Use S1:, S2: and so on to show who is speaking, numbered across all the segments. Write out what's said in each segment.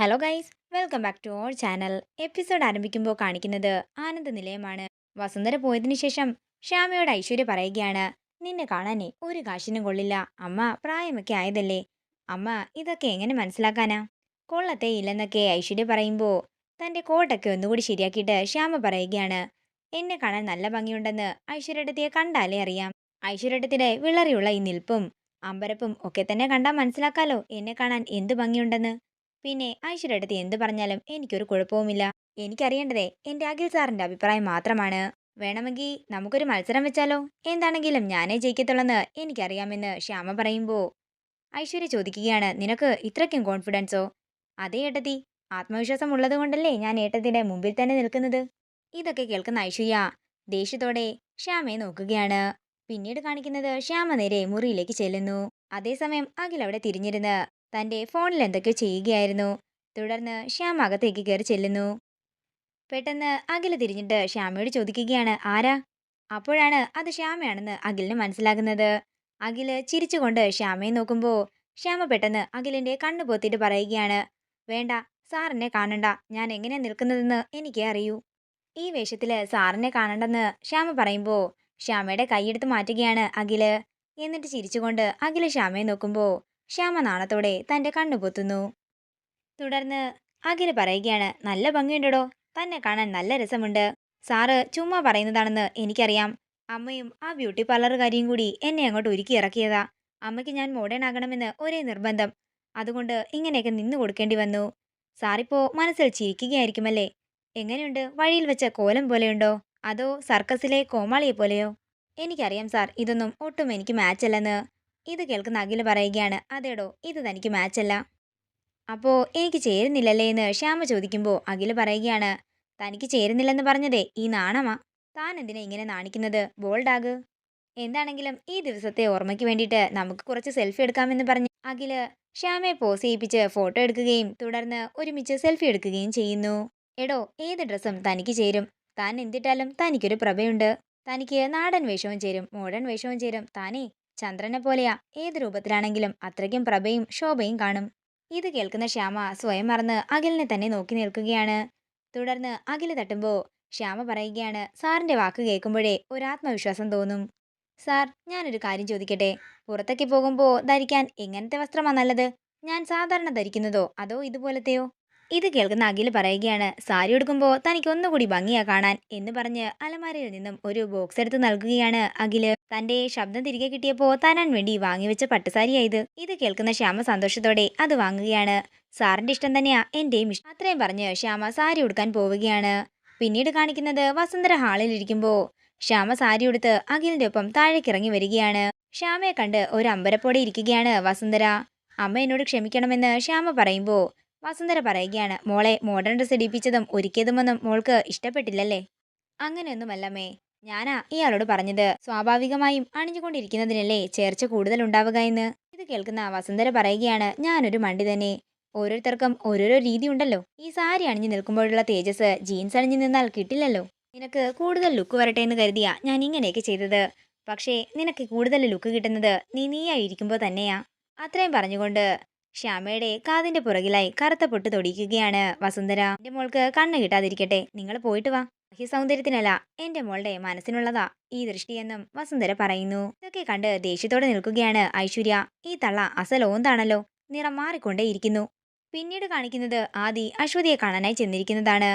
S1: Hello guys, welcome back to our channel. Episode ആരംഭിക്കുമ്പോൾ കാണിക്കുന്നത് ആനന്ദ നിലയമാണ്. വസുന്ധര പോയതിനു ശേഷം ശ്യാമയോട് ഐശ്വര്യ പറയുകയാണ്, നിന്നെ കാണാനേ ഒരു കാശിനും കൊള്ളില്ല. അമ്മ പ്രായമൊക്കെ ആയതല്ലേ. അമ്മ ഇതൊക്കെ എങ്ങനെ മനസ്സിലാക്കാനാ? കൊള്ളത്തേ ഇല്ലെന്നൊക്കെ ഐശ്വര്യ പറയുമ്പോൾ തൻ്റെ കോട്ടൊക്കെ ഒന്നുകൂടി ശരിയാക്കിയിട്ട് ശ്യാമ പറയുകയാണ്, എന്നെ കാണാൻ നല്ല ഭംഗിയുണ്ടെന്ന് ഐശ്വര്യടത്തിയെ കണ്ടാലേ അറിയാം. ഐശ്വര്യടത്തിയുടെ വിളറിയുള്ള ഈ നിൽപ്പും അമ്പരപ്പും ഒക്കെ തന്നെ കണ്ടാൽ മനസ്സിലാക്കാലോ എന്നെ കാണാൻ എന്ത് ഭംഗിയുണ്ടെന്ന്. പിന്നെ ഐശ്വര്യടുത്ത് എന്ത് പറഞ്ഞാലും എനിക്കൊരു കുഴപ്പവുമില്ല. എനിക്കറിയേണ്ടതേ എൻ്റെ അഖിൽ സാറിൻ്റെ അഭിപ്രായം മാത്രമാണ്. വേണമെങ്കിൽ നമുക്കൊരു മത്സരം വെച്ചാലോ? എന്താണെങ്കിലും ഞാനേ ജയിക്കത്തുള്ളെന്ന് എനിക്കറിയാമെന്ന് ശ്യാമ പറയുമ്പോൾ ഐശ്വര്യ ചോദിക്കുകയാണ്, നിനക്ക് ഇത്രയ്ക്കും കോൺഫിഡൻസോ? അതേ ഏട്ടത്തി, ആത്മവിശ്വാസം ഉള്ളത് കൊണ്ടല്ലേ ഞാൻ ഏട്ടത്തിയുടെ മുമ്പിൽ തന്നെ നിൽക്കുന്നത്. ഇതൊക്കെ കേൾക്കുന്ന ഐശ്വര്യ ദേഷ്യത്തോടെ ശ്യാമയെ നോക്കുകയാണ്. പിന്നീട് കാണിക്കുന്നത് ശ്യാമ നേരെ മുറിയിലേക്ക് ചെല്ലുന്നു. അതേസമയം അഖിൽ അവിടെ തിരിഞ്ഞിരുന്ന് തന്റെ ഫോണിൽ എന്തൊക്കെയോ ചെയ്യുകയായിരുന്നു. തുടർന്ന് ശ്യാമ അകത്തേക്ക് കയറി ചെല്ലുന്നു. പെട്ടെന്ന് അഖിൽ തിരിഞ്ഞിട്ട് ശ്യാമയോട് ചോദിക്കുകയാണ്, ആരാ? അപ്പോഴാണ് അത് ശ്യാമയാണെന്ന് അഖിലിന് മനസ്സിലാകുന്നത്. അഖില് ചിരിച്ചുകൊണ്ട് ശ്യാമയെ നോക്കുമ്പോൾ ശ്യാമ പെട്ടെന്ന് അഖിലിന്റെ കണ്ണു പൊത്തിയിട്ട് പറയുകയാണ്, വേണ്ട, സാറിനെ കാണണ്ട. ഞാൻ എങ്ങനെയാ നിൽക്കുന്നതെന്ന് എനിക്കേ അറിയൂ. ഈ വേഷത്തില് സാറിനെ കാണണ്ടെന്ന് ശ്യാമ പറയുമ്പോൾ ശ്യാമയുടെ കൈയെടുത്ത് മാറ്റുകയാണ് അഖില്. എന്നിട്ട് ചിരിച്ചുകൊണ്ട് അഖില് ശ്യാമയെ നോക്കുമ്പോൾ ശ്യാമ നാണത്തോടെ തന്റെ കണ്ണു പൊത്തുന്നു. തുടർന്ന് അഖില് പറയുകയാണ്, നല്ല ഭംഗിയുണ്ടോ, തന്നെ കാണാൻ നല്ല രസമുണ്ട്. സാറ് ചുമ്മാ പറയുന്നതാണെന്ന് എനിക്കറിയാം. അമ്മയും ആ ബ്യൂട്ടി പാർലറുകാരിയും കൂടി എന്നെ അങ്ങോട്ട് ഒരുക്കി ഇറക്കിയതാ. അമ്മയ്ക്ക് ഞാൻ മോഡേൺ ആകണമെന്ന് ഒരേ നിർബന്ധം. അതുകൊണ്ട് ഇങ്ങനെയൊക്കെ നിന്നു കൊടുക്കേണ്ടി വന്നു. സാറിപ്പോ മനസ്സിൽ ചിരിക്കുകയായിരിക്കുമല്ലേ? എങ്ങനെയുണ്ട്, വഴിയിൽ വെച്ച കോലം പോലെയുണ്ടോ, അതോ സർക്കസിലെ കോമാളിയെ പോലെയോ? എനിക്കറിയാം സാർ, ഇതൊന്നും ഒട്ടും എനിക്ക് മാച്ചല്ലെന്ന്. ഇത് കേൾക്കുന്ന അഖില് പറയുകയാണ്, അതേടോ, ഇത് തനിക്ക് മാച്ചല്ല. അപ്പോ എനിക്ക് ചേരുന്നില്ലല്ലേ എന്ന് ശ്യാമ ചോദിക്കുമ്പോൾ അഖില് പറയുകയാണ്, തനിക്ക് ചേരുന്നില്ലെന്ന് പറഞ്ഞതേ ഈ നാണമാ. താൻ എന്തിനാ ഇങ്ങനെ നാണിക്കുന്നത്? ബോൾഡാക്. എന്താണെങ്കിലും ഈ ദിവസത്തെ ഓർമ്മയ്ക്ക് വേണ്ടിയിട്ട് നമുക്ക് കുറച്ച് സെൽഫി എടുക്കാമെന്ന് പറഞ്ഞ് അഖില് ശ്യാമയെ പോസ് ചെയ്യിപ്പിച്ച് ഫോട്ടോ എടുക്കുകയും തുടർന്ന് ഒരുമിച്ച് സെൽഫി എടുക്കുകയും ചെയ്യുന്നു. എടോ, ഏത് ഡ്രസ്സും തനിക്ക് ചേരും. താൻ എന്തിട്ടാലും തനിക്കൊരു പ്രഭയുണ്ട്. തനിക്ക് നാടൻ വേഷവും ചേരും, മോഡേൺ വേഷവും ചേരും. താനേ ചന്ദ്രനെ പോലെയാ. ഏത് രൂപത്തിലാണെങ്കിലും അത്രയ്ക്കും പ്രഭയും ശോഭയും കാണും. ഇത് കേൾക്കുന്ന ശ്യാമ സ്വയം മറന്ന് അഖിലിനെ തന്നെ നോക്കി നിൽക്കുകയാണ്. തുടർന്ന് അഖില് തട്ടുമ്പോൾ ശ്യാമ പറയുകയാണ്, സാറിന്റെ വാക്ക് കേൾക്കുമ്പോഴേ ഒരു ആത്മവിശ്വാസം തോന്നും. സാർ, ഞാനൊരു കാര്യം ചോദിക്കട്ടെ? പുറത്തേക്ക് പോകുമ്പോൾ ധരിക്കാൻ എങ്ങനത്തെ വസ്ത്രമാ നല്ലത്? ഞാൻ സാധാരണ ധരിക്കുന്നതോ അതോ ഇതുപോലത്തെയോ? ഇത് കേൾക്കുന്ന അഖില് പറയുകയാണ്, സാരി ഉടുക്കുമ്പോൾ തനിക്ക് ഒന്നുകൂടി ഭംഗിയാ കാണാൻ എന്ന് പറഞ്ഞ് അലമാരയിൽ നിന്നും ഒരു ബോക്സ് എടുത്ത് നൽകുകയാണ് അഖില്. തന്റെ ശബ്ദം തിരികെ കിട്ടിയപ്പോൾ തരാൻ വേണ്ടി വാങ്ങിവെച്ച പട്ടുസാരിയായത്. ഇത് കേൾക്കുന്ന ശ്യാമ സന്തോഷത്തോടെ അത് വാങ്ങുകയാണ്. സാറിന്റെ ഇഷ്ടം തന്നെയാ എന്റെയും ഇഷ്ടം. അത്രയും പറഞ്ഞ് ശ്യാമ സാരി ഉടുക്കാൻ പോവുകയാണ്. പിന്നീട് കാണിക്കുന്നത് വസുന്ധര ഹാളിൽ ഇരിക്കുമ്പോൾ ശ്യാമ സാരി ഉടുത്ത് അഖിലിന്റെ ഒപ്പം താഴേക്കിറങ്ങി വരികയാണ്. ശ്യാമയെ കണ്ട് ഒരു അമ്പരപ്പോടെ ഇരിക്കുകയാണ് വസുന്ധര. അമ്മ എന്നോട് ക്ഷമിക്കണമെന്ന് ശ്യാമ പറയുമ്പോൾ വസുന്ധര പറയുകയാണ്, മോളെ മോഡേൺ ഡ്രസ് ഇടിപ്പിച്ചതും ഒരുക്കിയതുമൊന്നും മോൾക്ക് ഇഷ്ടപ്പെട്ടില്ലല്ലേ? അങ്ങനെയൊന്നുമല്ലമ്മേ. ഞാനാ ഇയാളോട് പറഞ്ഞത് സ്വാഭാവികമായും അണിഞ്ഞുകൊണ്ടിരിക്കുന്നതിനല്ലേ ചേർച്ച കൂടുതൽ ഉണ്ടാവുക എന്ന്. ഇത് കേൾക്കുന്ന വസുന്ധര പറയുകയാണ്, ഞാനൊരു മണ്ടി തന്നെ. ഓരോരുത്തർക്കും ഓരോരോ രീതി ഉണ്ടല്ലോ. ഈ സാരി അണിഞ്ഞു നിൽക്കുമ്പോഴുള്ള തേജസ് ജീൻസ് അണിഞ്ഞു നിന്നാൽ കിട്ടില്ലല്ലോ. നിനക്ക് കൂടുതൽ ലുക്ക് വരട്ടെ എന്ന് കരുതിയാ ഞാൻ ഇങ്ങനെയൊക്കെ ചെയ്തത്. പക്ഷേ നിനക്ക് കൂടുതൽ ലുക്ക് കിട്ടുന്നത് നീയായിരിക്കുമ്പോൾ തന്നെയാ. അത്രയും പറഞ്ഞുകൊണ്ട് ശ്യാമയുടെ കാതിന്റെ പുറകിലായി കറുത്ത പൊട്ട് തൊടിക്കുകയാണ് വസുന്ധര. എന്റെ മോൾക്ക് കണ്ണ് കിട്ടാതിരിക്കട്ടെ, നിങ്ങൾ പോയിട്ട് വാ. ബാഹ്യ സൗന്ദര്യത്തിനല്ല, എന്റെ മോളുടെ മനസ്സിനുള്ളതാ ഈ ദൃഷ്ടിയെന്നും വസുന്ധര പറയുന്നു. ഇതൊക്കെ കണ്ട് ദേഷ്യത്തോടെ നിൽക്കുകയാണ് ഐശ്വര്യ. ഈ തള്ള അസൽ ഓന്താണല്ലോ, നിറം മാറിക്കൊണ്ടേയിരിക്കുന്നു. പിന്നീട് കാണിക്കുന്നത് ആദി അശ്വതിയെ കാണാനായി ചെന്നിരിക്കുന്നതാണ്.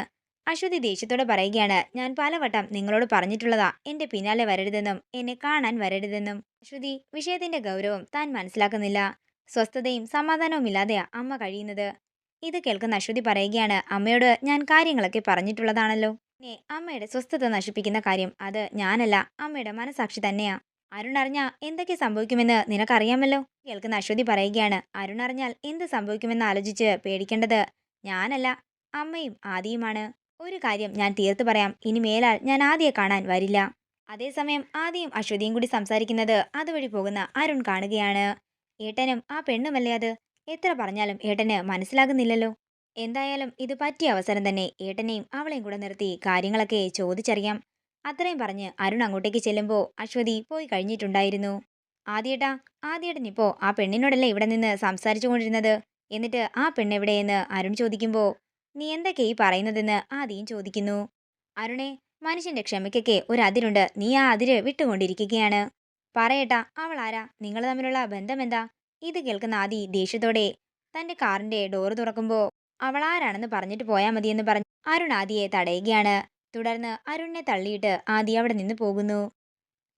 S1: അശ്വതി ദേഷ്യത്തോടെ പറയുകയാണ്, ഞാൻ പലവട്ടം നിങ്ങളോട് പറഞ്ഞിട്ടുള്ളതാ എന്റെ പിന്നാലെ വരരുതെന്നും എന്നെ കാണാൻ വരരുതെന്നും. അശ്വതി, വിഷയത്തിന്റെ ഗൗരവം താൻ മനസ്സിലാക്കുന്നില്ല. സ്വസ്ഥതയും സമാധാനവും ഇല്ലാതെയാ അമ്മ കഴിയുന്നത്. ഇത് കേൾക്കുന്ന അശ്വതി പറയുകയാണ്, അമ്മയോട് ഞാൻ കാര്യങ്ങളൊക്കെ പറഞ്ഞിട്ടുള്ളതാണല്ലോ. പിന്നെ അമ്മയുടെ സ്വസ്ഥത നശിപ്പിക്കുന്ന കാര്യം അത് ഞാനല്ല, അമ്മയുടെ മനസാക്ഷി തന്നെയാ. അരുൺ അറിഞ്ഞാ എന്തൊക്കെ സംഭവിക്കുമെന്ന് നിനക്കറിയാമല്ലോ. കേൾക്കുന്ന അശ്വതി പറയുകയാണ്, അരുൺ അറിഞ്ഞാൽ എന്ത് സംഭവിക്കുമെന്ന് ആലോചിച്ച് പേടിക്കേണ്ടത് ഞാനല്ല, അമ്മയും ആദിയുമാണ്. ഒരു കാര്യം ഞാൻ തീർത്തു പറയാം, ഇനി മേലാൽ ഞാൻ ആദിയെ കാണാൻ വരില്ല. അതേസമയം ആദിയും അശ്വതിയും കൂടി സംസാരിക്കുന്നത് അതുവഴി പോകുന്ന അരുൺ കാണുകയാണ്. ഏട്ടനും ആ പെണ്ണുമല്ലേ അത്? എത്ര പറഞ്ഞാലും ഏട്ടന് മനസ്സിലാകുന്നില്ലല്ലോ. എന്തായാലും ഇത് പറ്റിയ അവസരം തന്നെ. ഏട്ടനെയും അവളെയും കൂടെ നിർത്തി കാര്യങ്ങളൊക്കെ ചോദിച്ചറിയാം. അത്രയും പറഞ്ഞ് അരുൺ അങ്ങോട്ടേക്ക് ചെല്ലുമ്പോൾ അശ്വതി പോയി കഴിഞ്ഞിട്ടുണ്ടായിരുന്നു. ആദ്യേട്ടാ, ആദ്യേട്ടൻ ഇപ്പോ ആ പെണ്ണിനോടല്ലേ ഇവിടെ നിന്ന് സംസാരിച്ചു കൊണ്ടിരുന്നത്? എന്നിട്ട് ആ പെണ്ണെവിടെയെന്ന് അരുൺ ചോദിക്കുമ്പോൾ നീ എന്തൊക്കെ ഈ പറയുന്നതെന്ന് ആദിയും ചോദിക്കുന്നു. അരുണേ, മനുഷ്യന്റെ ക്ഷമയ്ക്കൊക്കെ ഒരു അതിരുണ്ട്, നീ ആ അതിര് വിട്ടുകൊണ്ടിരിക്കുകയാണ്. പറയട്ടാ, അവൾ ആരാ, നിങ്ങൾ തമ്മിലുള്ള ബന്ധം എന്താ? ഇത് കേൾക്കുന്ന ആദി ദേഷ്യത്തോടെ തന്റെ കാറിന്റെ ഡോറ് തുറക്കുമ്പോൾ അവൾ ആരാണെന്ന് പറഞ്ഞിട്ട് പോയാൽ മതിയെന്ന് പറഞ്ഞ് അരുൺ ആദിയെ തടയുകയാണ്. തുടർന്ന് അരുണിനെ തള്ളിയിട്ട് ആദി അവിടെ നിന്ന് പോകുന്നു.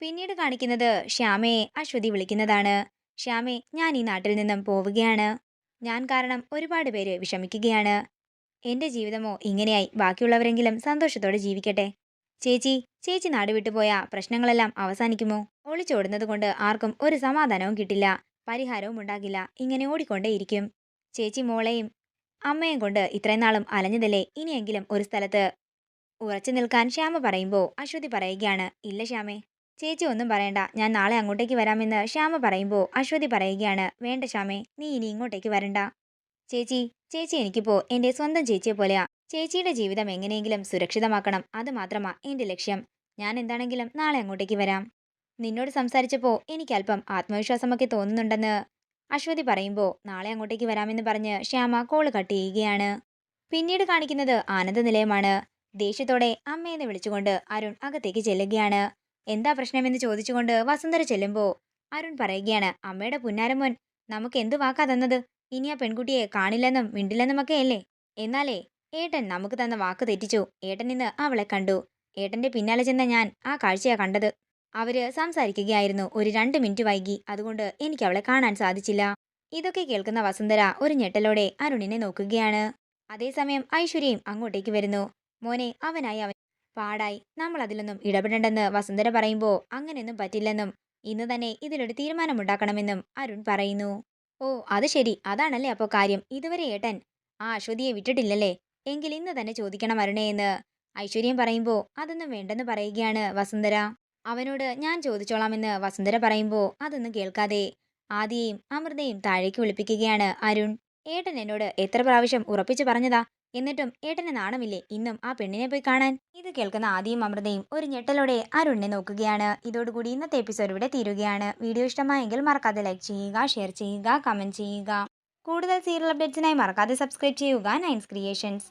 S1: പിന്നീട് കാണിക്കുന്നത് ശ്യാമയെ അശ്വതി വിളിക്കുന്നതാണ്. ശ്യാമേ, ഞാൻ ഈ നാട്ടിൽ നിന്നും പോവുകയാണ്. ഞാൻ കാരണം ഒരുപാട് പേര് വിഷമിക്കുകയാണ്. എന്റെ ജീവിതമോ ഇങ്ങനെയായി, ബാക്കിയുള്ളവരെങ്കിലും സന്തോഷത്തോടെ ജീവിക്കട്ടെ. ചേച്ചി ചേച്ചി നാട് വിട്ടുപോയ പ്രശ്നങ്ങളെല്ലാം അവസാനിക്കുമോ? ഒളിച്ചോടുന്നത് കൊണ്ട് ആർക്കും ഒരു സമാധാനവും കിട്ടില്ല, പരിഹാരവും ഉണ്ടാകില്ല, ഇങ്ങനെ ഓടിക്കൊണ്ടേയിരിക്കും. ചേച്ചി മോളെയും അമ്മയും കൊണ്ട് ഇത്രയും നാളും അലഞ്ഞതല്ലേ, ഇനിയെങ്കിലും ഒരു സ്ഥലത്ത് ഉറച്ചു നിൽക്കാൻ ശ്യാമ പറയുമ്പോൾ അശ്വതി പറയുകയാണ്, ഇല്ല ശ്യാമേ, ചേച്ചി ഒന്നും പറയണ്ട, ഞാൻ നാളെ അങ്ങോട്ടേക്ക് വരാമെന്ന് ശ്യാമ പറയുമ്പോൾ അശ്വതി പറയുകയാണ്, വേണ്ട ശ്യാമേ, നീ ഇനി ഇങ്ങോട്ടേക്ക് വരണ്ട. ചേച്ചി ചേച്ചി എനിക്കിപ്പോ എന്റെ സ്വന്തം ചേച്ചിയെ പോലെയാ. ചേച്ചിയുടെ ജീവിതം എങ്ങനെയെങ്കിലും സുരക്ഷിതമാക്കണം, അത് മാത്രമാ എന്റെ ലക്ഷ്യം. ഞാൻ എന്താണെങ്കിലും നാളെ അങ്ങോട്ടേക്ക് വരാം. നിന്നോട് സംസാരിച്ചപ്പോ എനിക്ക് അല്പം ആത്മവിശ്വാസമൊക്കെ തോന്നുന്നുണ്ടെന്ന് അശ്വതി പറയുമ്പോൾ നാളെ അങ്ങോട്ടേക്ക് വരാമെന്ന് പറഞ്ഞ് ശ്യാമ കോള് കട്ട് ചെയ്യുകയാണ്. പിന്നീട് കാണിക്കുന്നത് ആനന്ദ നിലയമാണ്. ദേഷ്യത്തോടെ അമ്മയെന്ന് വിളിച്ചുകൊണ്ട് അരുൺ അകത്തേക്ക് ചെല്ലുകയാണ്. എന്താ പ്രശ്നമെന്ന് ചോദിച്ചുകൊണ്ട് വസുന്ധര ചെല്ലുമ്പോൾ അരുൺ പറയുകയാണ്, അമ്മയുടെ പുന്നാരമോൻ നമുക്ക് എന്തു വാക്കാ തന്നത്? ഇനി ആ പെൺകുട്ടിയെ കാണില്ലെന്നും മിണ്ടില്ലെന്നുമൊക്കെ അല്ലേ? എന്നാലേ ഏട്ടൻ നമുക്ക് തന്ന വാക്ക് തെറ്റിച്ചു. ഏട്ടൻ ഇന്ന് അവളെ കണ്ടു. ഏട്ടന്റെ പിന്നാലെ ചെന്ന ഞാൻ ആ കാഴ്ചയാ കണ്ടത്. അവര് സംസാരിക്കുകയായിരുന്നു. ഒരു 2 മിനിറ്റ് വൈകി, അതുകൊണ്ട് എനിക്ക് അവളെ കാണാൻ സാധിച്ചില്ല. ഇതൊക്കെ കേൾക്കുന്ന വസുന്ധര ഒരു ഞെട്ടലോടെ അരുണിനെ നോക്കുകയാണ്. അതേസമയം ഐശ്വര്യയും അങ്ങോട്ടേക്ക് വരുന്നു. മോനെ, അവൻ പാടായി, നമ്മൾ അതിലൊന്നും ഇടപെടണ്ടെന്ന് വസുന്ധര പറയുമ്പോൾ അങ്ങനെയൊന്നും പറ്റില്ലെന്നും ഇന്ന് തന്നെ ഇതിലൊരു തീരുമാനമുണ്ടാക്കണമെന്നും അരുൺ പറയുന്നു. ഓ, അത് ശരി, അതാണല്ലേ അപ്പോ കാര്യം. ഇതുവരെ ഏട്ടൻ ആ അശ്വതിയെ വിട്ടിട്ടില്ലല്ലേ? എങ്കിൽ ഇന്ന് തന്നെ ചോദിക്കണം അരുണേ എന്ന് ഐശ്വര്യം പറയുമ്പോൾ അതൊന്നും വേണ്ടെന്ന് പറയുകയാണ് വസുന്ധര. അവനോട് ഞാൻ ചോദിച്ചോളാമെന്ന് വസുന്ധര പറയുമ്പോൾ അതൊന്നും കേൾക്കാതെ ആദിയെയും അമൃതയും താഴേക്ക് വിളിപ്പിക്കുകയാണ് അരുൺ. ഏട്ടൻ എന്നോട് എത്ര പ്രാവശ്യം ഉറപ്പിച്ചു പറഞ്ഞതാ, എന്നിട്ടും ഏട്ടന് നാണമില്ലേ ഇന്നും ആ പെണ്ണിനെ പോയി കാണാൻ? ഇത് കേൾക്കുന്ന ആദിയും അമൃതയും ഒരു ഞെട്ടലോടെ അരുണിനെ നോക്കുകയാണ്. ഇതോടുകൂടി ഇന്നത്തെ എപ്പിസോഡ് ഇവിടെ തീരുകയാണ്. വീഡിയോ ഇഷ്ടമായെങ്കിൽ മറക്കാതെ ലൈക്ക് ചെയ്യുക, ഷെയർ ചെയ്യുക, കമന്റ് ചെയ്യുക. കൂടുതൽ സീരിയൽ അപ്ഡേറ്റ്സിനായി മറക്കാതെ സബ്സ്ക്രൈബ് ചെയ്യുക നയൻസ് ക്രിയേഷൻസ്.